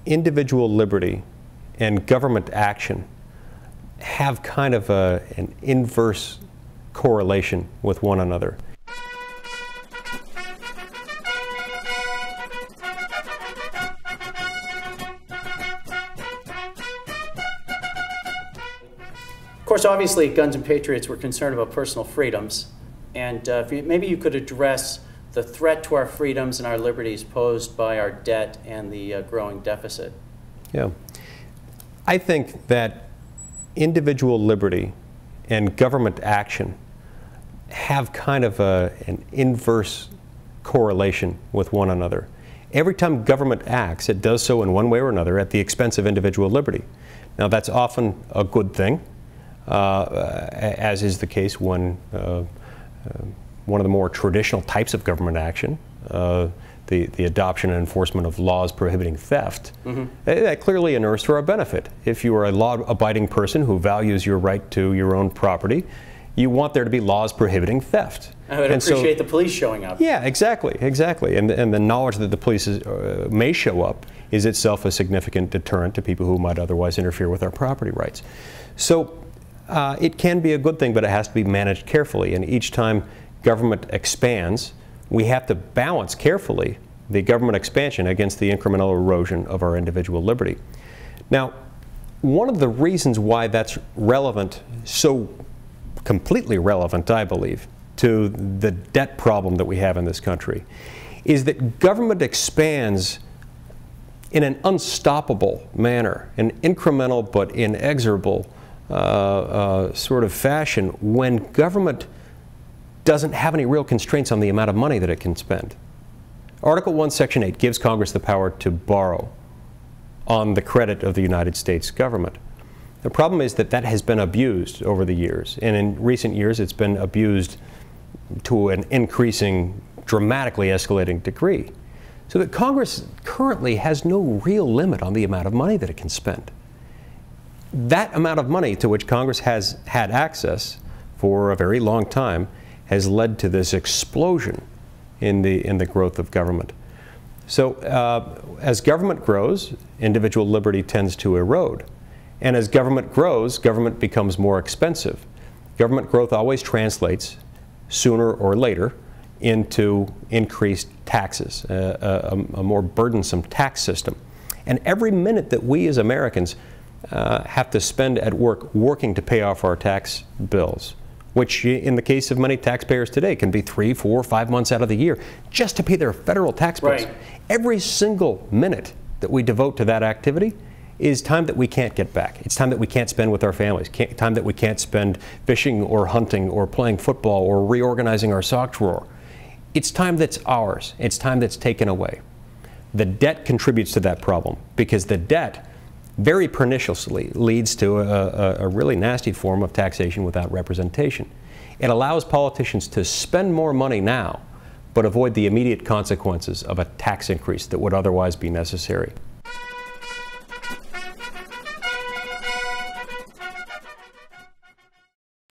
individual liberty and government action have kind of an inverse correlation with one another. Of course, obviously, Guns Patriots were concerned about personal freedoms, and maybe you could address the threat to our freedoms and our liberties posed by our debt and the growing deficit. Yeah. I think that individual liberty and government action have kind of an inverse correlation with one another. Every time government acts, it does so in one way or another at the expense of individual liberty. Now, that's often a good thing, as is the case when one of the more traditional types of government action, the adoption and enforcement of laws prohibiting theft, that clearly inures to our benefit. If you are a law-abiding person who values your right to your own property, you want there to be laws prohibiting theft. I would appreciate the police showing up. Yeah, exactly. And the knowledge that the police may show up is itself a significant deterrent to people who might otherwise interfere with our property rights. So it can be a good thing, but it has to be managed carefully. And each time government expands, we have to balance carefully the government expansion against the incremental erosion of our individual liberty. Now, one of the reasons why that's relevant, so completely relevant, I believe, to the debt problem that we have in this country, is that government expands in an unstoppable manner, an incremental but inexorable sort of fashion, when government doesn't have any real constraints on the amount of money that it can spend. Article 1, Section 8 gives Congress the power to borrow on the credit of the United States government. The problem is that that has been abused over the years, and in recent years it's been abused to an increasing, dramatically escalating degree, so that Congress currently has no real limit on the amount of money that it can spend. That amount of money to which Congress has had access for a very long time has led to this explosion in the growth of government. So as government grows, individual liberty tends to erode. And as government grows, government becomes more expensive. Government growth always translates, sooner or later, into increased taxes, a more burdensome tax system. And every minute that we as Americans have to spend at work working to pay off our tax bills, which in the case of many taxpayers today can be 3, 4, 5 months out of the year just to pay their federal tax bills. Right. Every single minute that we devote to that activity is time that we can't get back. It's time that we can't spend with our families, time that we can't spend fishing or hunting or playing football or reorganizing our sock drawer. It's time that's ours. It's time that's taken away. The debt contributes to that problem, because the debt very perniciously leads to a really nasty form of taxation without representation. It allows politicians to spend more money now, but avoid the immediate consequences of a tax increase that would otherwise be necessary.